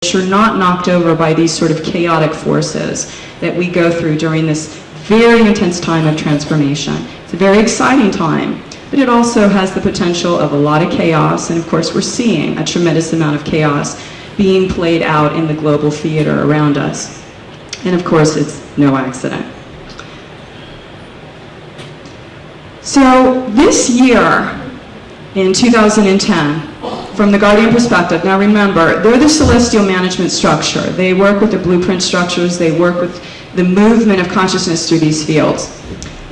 are not knocked over by these sort of chaotic forces that we go through during this very intense time of transformation. It's a very exciting time, but it also has the potential of a lot of chaos, and of course we're seeing a tremendous amount of chaos being played out in the global theater around us. And of course it's no accident. So this year, in 2010, from the Guardian perspective, now remember, they're the celestial management structure. They work with the blueprint structures, they work with the movement of consciousness through these fields.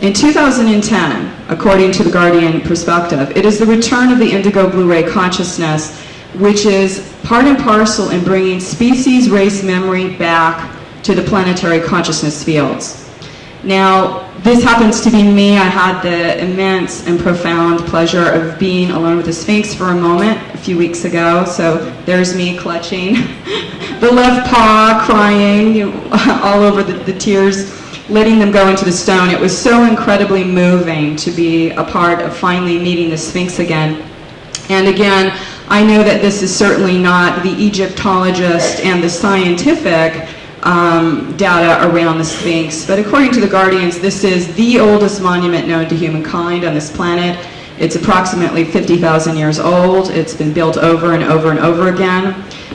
In 2010, according to the Guardian perspective, it is the return of the indigo blue-ray consciousness, which is part and parcel in bringing species race memory back to the planetary consciousness fields. Now, this happens to be me. I had the immense and profound pleasure of being alone with the Sphinx for a moment a few weeks ago. So there's me clutching the left paw, crying, all over the tears, letting them go into the stone. It was so incredibly moving to be a part of finally meeting the Sphinx again. And again, I know that this is certainly not the Egyptologist and the scientific data around the Sphinx, but according to the Guardians, this is the oldest monument known to humankind on this planet. It's approximately 50,000 years old. It's been built over and over and over again.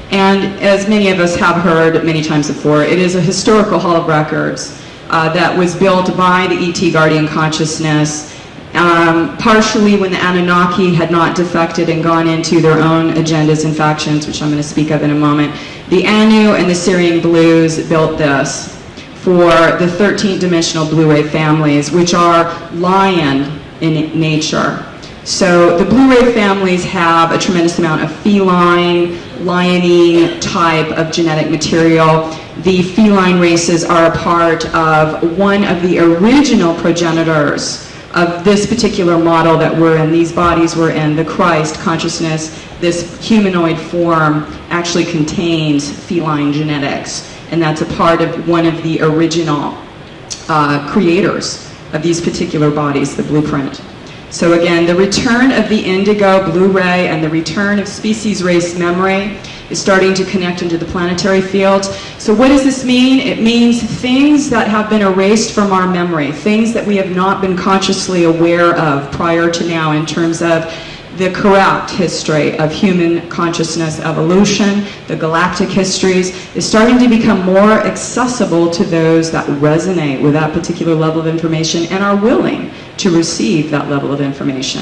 And as many of us have heard many times before, it is a historical hall of records that was built by the ET Guardian consciousness, partially when the Anunnaki had not defected and gone into their own agendas and factions, which I'm going to speak of in a moment. The Anu and the Syrian Blues built this for the 13th dimensional Blu-ray families, which are lion in nature. So the Blu-ray families have a tremendous amount of feline, liony type of genetic material. The feline races are a part of one of the original progenitors of this particular model that we're in, these bodies we're in, the Christ consciousness. This humanoid form actually contains feline genetics, and that's a part of one of the original creators of these particular bodies, the blueprint. So again, the return of the indigo Blu-ray and the return of species race memory is starting to connect into the planetary fields. So what does this mean? It means things that have been erased from our memory, things that we have not been consciously aware of prior to now in terms of the correct history of human consciousness evolution, the galactic histories, is starting to become more accessible to those that resonate with that particular level of information and are willing to receive that level of information.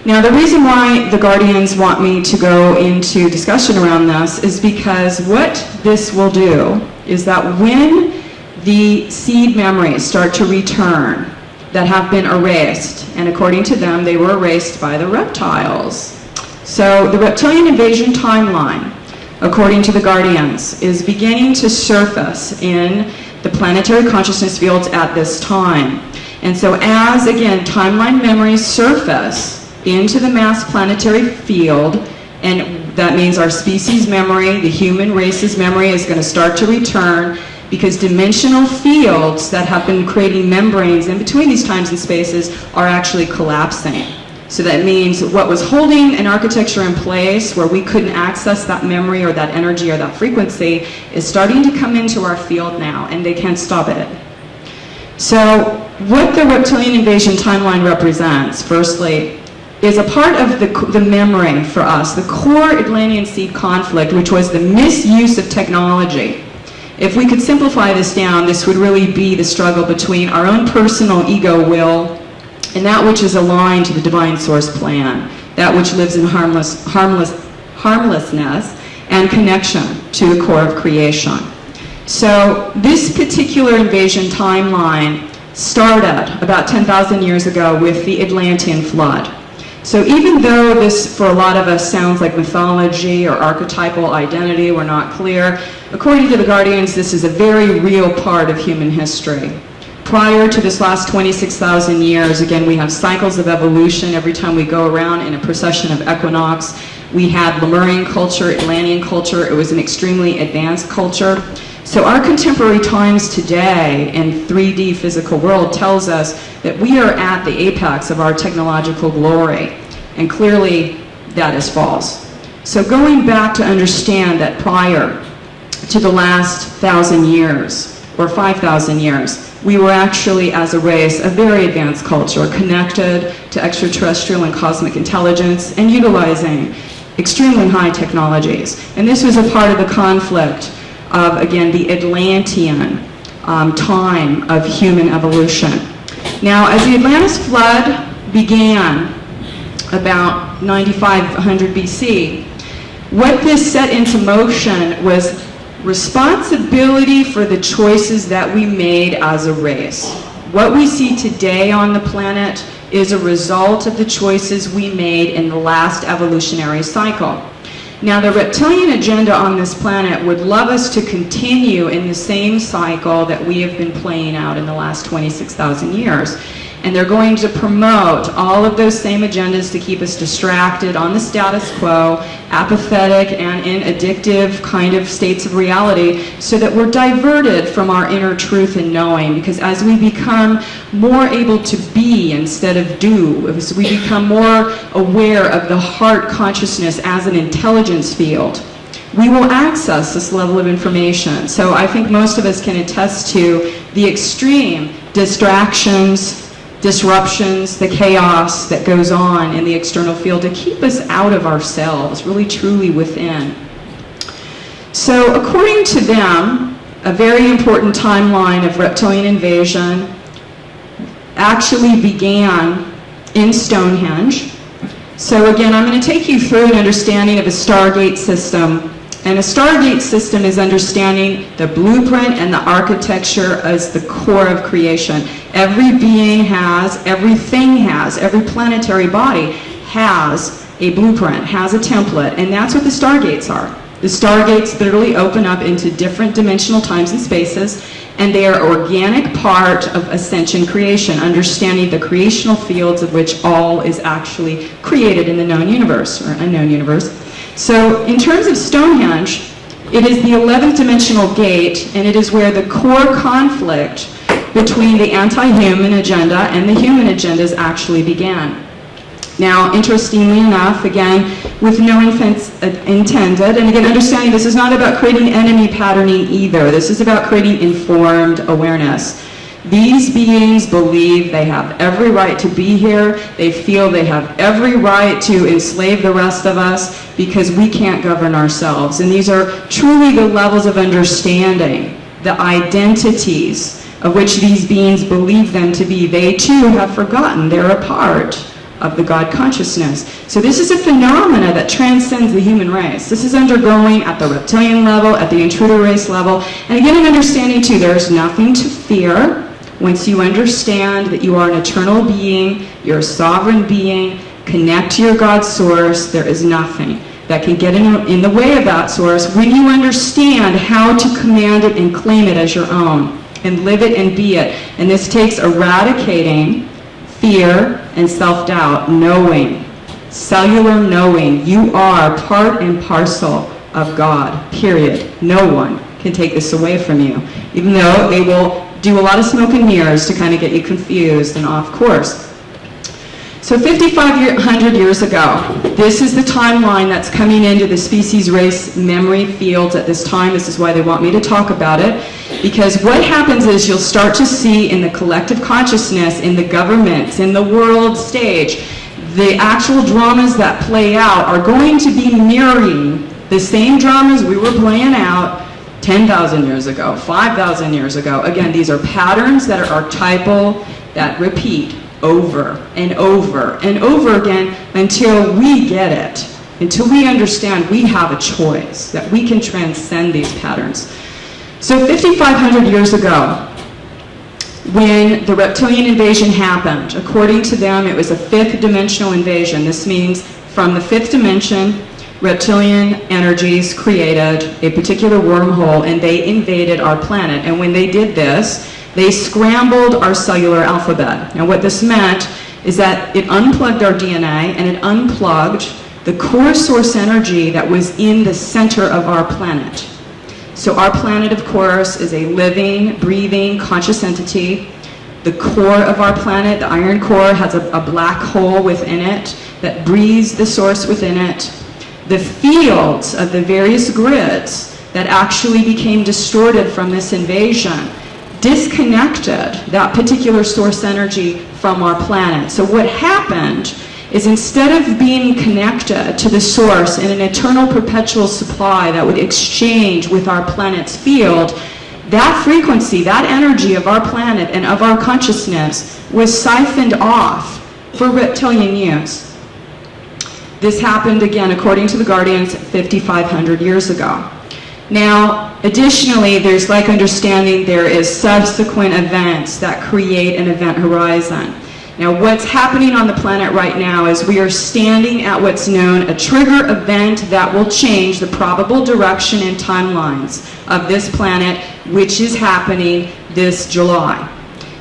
Now, the reason why the Guardians want me to go into discussion around this is because what this will do is that when the seed memories start to return that have been erased, and according to them, they were erased by the reptiles. So the reptilian invasion timeline, according to the Guardians, is beginning to surface in the planetary consciousness fields at this time. And so as, again, timeline memories surface into the mass planetary field, and that means our species memory, the human race's memory is going to start to return, because dimensional fields that have been creating membranes in between these times and spaces are actually collapsing. So that means what was holding an architecture in place where we couldn't access that memory or that energy or that frequency is starting to come into our field now, and they can't stop it. So what the reptilian invasion timeline represents, firstly, is a part of the memory for us, the core Atlantean seed conflict, which was the misuse of technology. If we could simplify this down, this would really be the struggle between our own personal ego will and that which is aligned to the divine source plan, that which lives in harmlessness and connection to the core of creation. So this particular invasion timeline started about 10,000 years ago with the Atlantean flood. So even though this, for a lot of us, sounds like mythology or archetypal identity, we're not clear, according to the Guardians, this is a very real part of human history. Prior to this last 26,000 years, again, we have cycles of evolution. Every time we go around in a procession of equinox, we had Lemurian culture, Atlantean culture. It was an extremely advanced culture. So our contemporary times today in 3D physical world tells us that we are at the apex of our technological glory, and clearly that is false. So going back to understand that prior to the last 1,000 years, or 5,000 years, we were actually, as a race, a very advanced culture, connected to extraterrestrial and cosmic intelligence, and utilizing extremely high technologies. And this was a part of the conflict of, again, the Atlantean time of human evolution. Now, as the Atlantis flood began about 9,500 BC, what this set into motion was responsibility for the choices that we made as a race. What we see today on the planet is a result of the choices we made in the last evolutionary cycle. Now, the reptilian agenda on this planet would love us to continue in the same cycle that we have been playing out in the last 26,000 years. And they're going to promote all of those same agendas to keep us distracted on the status quo, apathetic, and in addictive kind of states of reality, so that we're diverted from our inner truth and knowing. Because as we become more able to be instead of do, as we become more aware of the heart consciousness as an intelligence field, we will access this level of information. So I think most of us can attest to the extreme distractions, disruptions, the chaos that goes on in the external field to keep us out of ourselves, really truly within. So according to them, a very important timeline of reptilian invasion actually began in Stonehenge. So again, I'm going to take you through an understanding of a Stargate system. And a Stargate system is understanding the blueprint and the architecture as the core of creation. Every being has, everything has, every planetary body has a blueprint, has a template, and that's what the Stargates are. The Stargates literally open up into different dimensional times and spaces, and they are organic part of Ascension creation, understanding the creational fields of which all is actually created in the known universe, or unknown universe. So in terms of Stonehenge, it is the 11th dimensional gate, and it is where the core conflict between the anti-human agenda and the human agendas actually began. Now, interestingly enough, again, with no offense intended, and again, understanding this is not about creating enemy patterning either. This is about creating informed awareness. These beings believe they have every right to be here. They feel they have every right to enslave the rest of us because we can't govern ourselves. And these are truly the levels of understanding, the identities of which these beings believe them to be. They too have forgotten they're a part of the God consciousness. So this is a phenomena that transcends the human race. This is undergoing at the reptilian level, at the intruder race level. And again, an understanding too, there's nothing to fear. Once you understand that you are an eternal being, you're a sovereign being, connect to your God source, there is nothing that can get in the way of that source when you understand how to command it and claim it as your own, and live it and be it. And this takes eradicating fear and self-doubt, knowing, cellular knowing. You are part and parcel of God, period. No one can take this away from you, even though they will do a lot of smoke and mirrors to kind of get you confused and off course. So 5,500 years ago, this is the timeline that's coming into the species race memory fields at this time. This is why they want me to talk about it, because what happens is you'll start to see in the collective consciousness, in the governments, in the world stage, the actual dramas that play out are going to be mirroring the same dramas we were playing out 10,000 years ago, 5,000 years ago. Again, these are patterns that are archetypal, that repeat over and over and over again until we get it, until we understand we have a choice, that we can transcend these patterns. So 5,500 years ago, when the reptilian invasion happened, according to them, it was a fifth dimensional invasion. This means from the fifth dimension, reptilian energies created a particular wormhole and they invaded our planet. And when they did this, they scrambled our cellular alphabet. Now what this meant is that it unplugged our DNA and it unplugged the core source energy that was in the center of our planet. So our planet, of course, is a living, breathing, conscious entity. The core of our planet, the iron core, has a black hole within it that breathes the source within it. the fields of the various grids that actually became distorted from this invasion disconnected that particular source energy from our planet. So what happened is, instead of being connected to the source in an eternal perpetual supply that would exchange with our planet's field, that frequency, that energy of our planet and of our consciousness was siphoned off for reptilian use. This happened, again, according to the Guardians, 5,500 years ago. Now, additionally, there's like understanding there is subsequent events that create an event horizon. Now, what's happening on the planet right now is we are standing at what's known a trigger event that will change the probable direction and timelines of this planet, which is happening this July.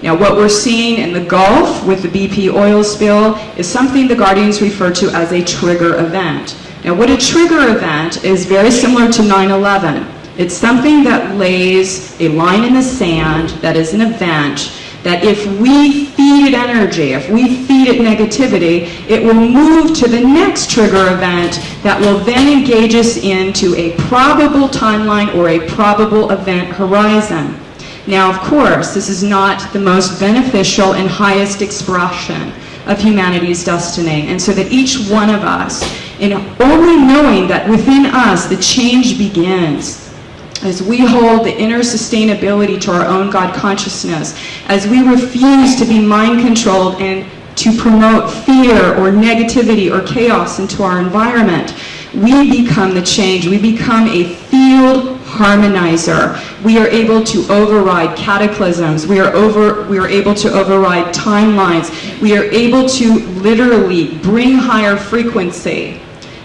Now, what we're seeing in the Gulf with the BP oil spill is something the Guardians refer to as a trigger event. Now, what a trigger event is very similar to 9/11. It's something that lays a line in the sand that is an event that if we feed it energy, if we feed it negativity, it will move to the next trigger event that will then engage us into a probable timeline or a probable event horizon. Now, of course, this is not the most beneficial and highest expression of humanity's destiny. And so that each one of us, in only knowing that within us the change begins, as we hold the inner sustainability to our own God consciousness, as we refuse to be mind-controlled and to promote fear or negativity or chaos into our environment, we become the change. We become a field harmonizer. We are able to override cataclysms. We are able to override timelines. We are able to literally bring higher frequency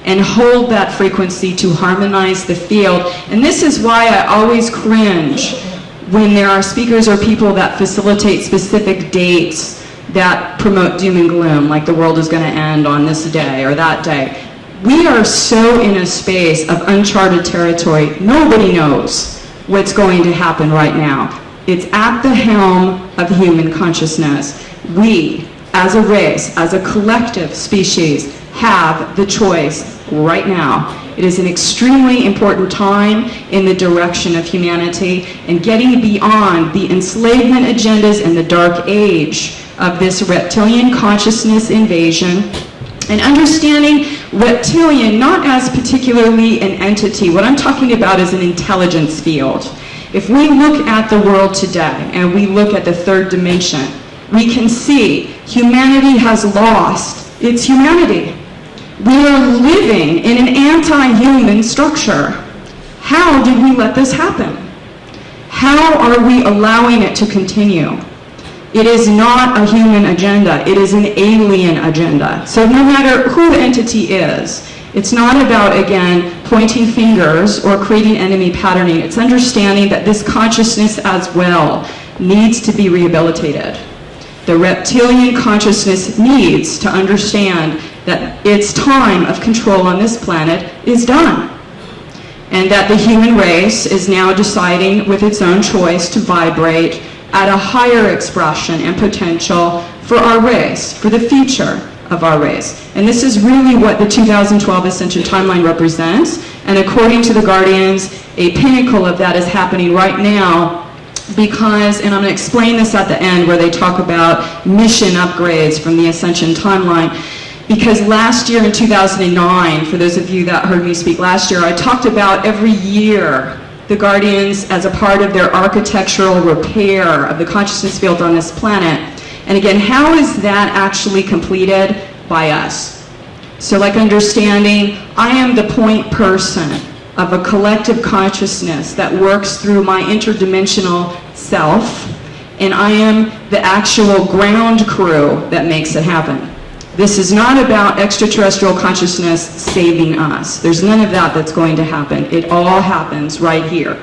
and hold that frequency to harmonize the field. And this is why I always cringe when there are speakers or people that facilitate specific dates that promote doom and gloom, like the world is going to end on this day or that day. We are so in a space of uncharted territory. Nobody knows what's going to happen right now. It's at the helm of human consciousness. We, as a race, as a collective species, have the choice right now. It is an extremely important time in the direction of humanity and getting beyond the enslavement agendas and the dark age of this reptilian consciousness invasion, and understanding reptilian not as particularly an entity. What I'm talking about is an intelligence field. If we look at the world today and we look at the third dimension, we can see humanity has lost its humanity. We are living in an anti-human structure. How did we let this happen? How are we allowing it to continue? It is not a human agenda. It is an alien agenda. So no matter who the entity is, it's not about, again, pointing fingers or creating enemy patterning. It's understanding that this consciousness as well needs to be rehabilitated. The reptilian consciousness needs to understand that its time of control on this planet is done, and that the human race is now deciding with its own choice to vibrate at a higher expression and potential for our race, for the future of our race. And this is really what the 2012 Ascension timeline represents, and according to the Guardians, a pinnacle of that is happening right now. Because, and I'm going to explain this at the end where they talk about mission upgrades from the Ascension timeline, because last year in 2009, for those of you that heard me speak last year, I talked about every year the Guardians as a part of their architectural repair of the consciousness field on this planet. And again, how is that actually completed? By us. So like understanding, I am the point person of a collective consciousness that works through my interdimensional self, and I am the actual ground crew that makes it happen. This is not about extraterrestrial consciousness saving us. There's none of that that's going to happen. It all happens right here.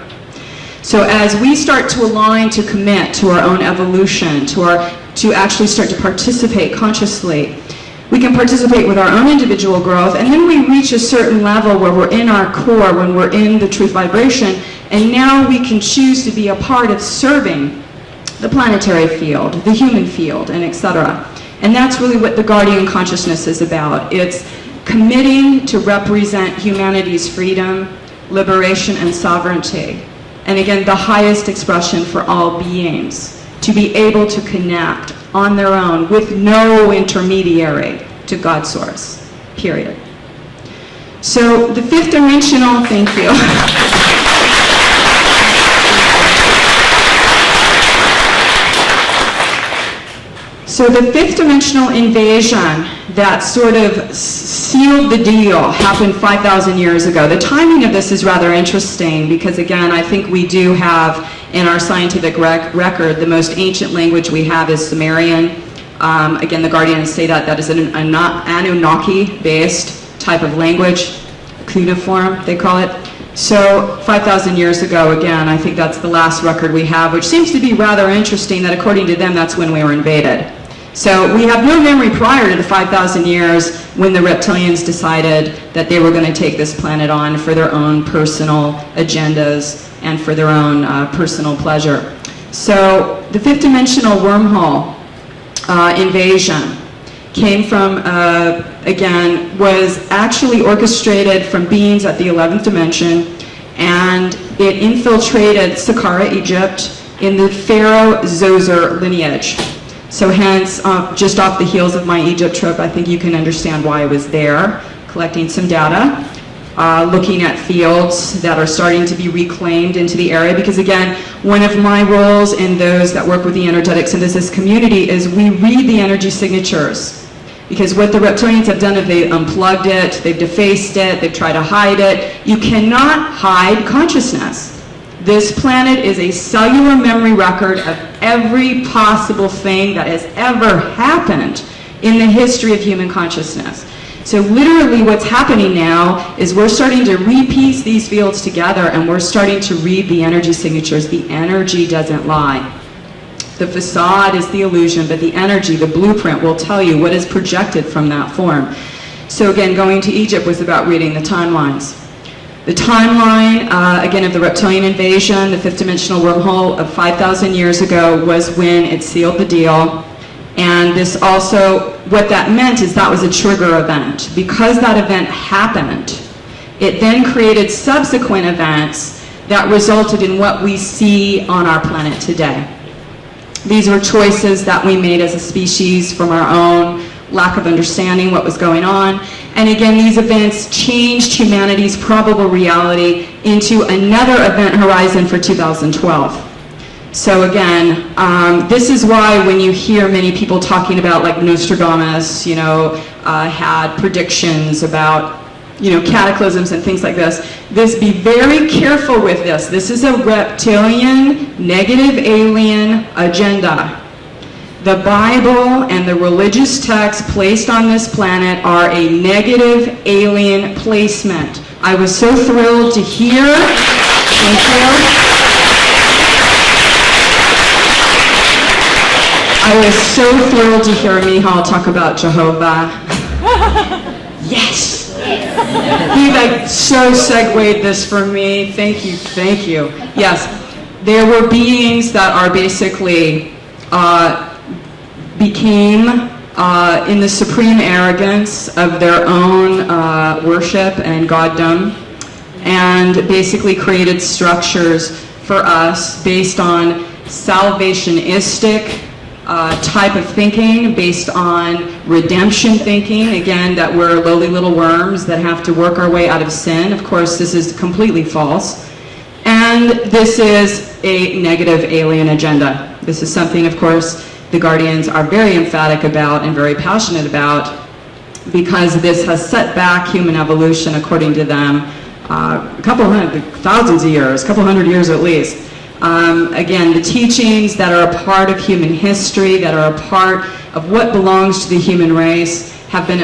So as we start to align, to commit to our own evolution, to actually start to participate consciously, we can participate with our own individual growth, and then we reach a certain level where we're in our core, when we're in the truth vibration, and now we can choose to be a part of serving the planetary field, the human field, and etc. And that's really what the Guardian consciousness is about. It's committing to represent humanity's freedom, liberation, and sovereignty. And again, the highest expression for all beings, to be able to connect on their own with no intermediary to God's source, period. So the fifth dimensional, thank you. So the fifth dimensional invasion that sort of sealed the deal happened 5,000 years ago. The timing of this is rather interesting because, again, I think we do have in our scientific record the most ancient language we have is Sumerian. Again, the Guardians say that is an Anunnaki-based type of language, cuneiform they call it. So 5,000 years ago, again, I think that's the last record we have, which seems to be rather interesting that according to them, that's when we were invaded. So we have no memory prior to the 5,000 years when the reptilians decided that they were going to take this planet on for their own personal agendas and for their own personal pleasure. So the fifth dimensional wormhole invasion came from, again, was actually orchestrated from beings at the 11th dimension, and it infiltrated Saqqara, Egypt, in the Pharaoh Zoser lineage. So hence, just off the heels of my Egypt trip, I think you can understand why I was there, collecting some data, looking at fields that are starting to be reclaimed into the area, because again, one of my roles in those that work with the energetic synthesis community is we read the energy signatures. Because what the reptilians have done is they've unplugged it, they've defaced it, they've tried to hide it. You cannot hide consciousness. This planet is a cellular memory record of every possible thing that has ever happened in the history of human consciousness. So literally what's happening now is we're starting to repiece these fields together and we're starting to read the energy signatures. The energy doesn't lie. The facade is the illusion, but the energy, the blueprint, will tell you what is projected from that form. So again, going to Egypt was about reading the timelines. The timeline, again, of the reptilian invasion, the fifth dimensional wormhole of 5,000 years ago was when it sealed the deal. And this also, what that meant is that was a trigger event. Because that event happened, it then created subsequent events that resulted in what we see on our planet today. These were choices that we made as a species from our own lack of understanding what was going on. And again, these events changed humanity's probable reality into another event horizon for 2012. So again, this is why when you hear many people talking about, like Nostradamus, had predictions about, cataclysms and things like this, be very careful with this. This is a reptilian, negative alien agenda. The Bible and the religious texts placed on this planet are a negative alien placement. I was so thrilled to hear, thank you. I was so thrilled to hear Mihal talk about Jehovah. Yes! He so segued this for me. Thank you, thank you. Yes, there were beings that are basically became in the supreme arrogance of their own worship and goddom, and basically created structures for us based on salvationistic type of thinking, based on redemption thinking, again, that we're lowly little worms that have to work our way out of sin. Of course, this is completely false. And this is a negative alien agenda. This is something, of course, the Guardians are very emphatic about and very passionate about, because this has set back human evolution, according to them, a couple thousands of years, a couple hundred years at least. Again, the teachings that are a part of human history, that are a part of what belongs to the human race, have been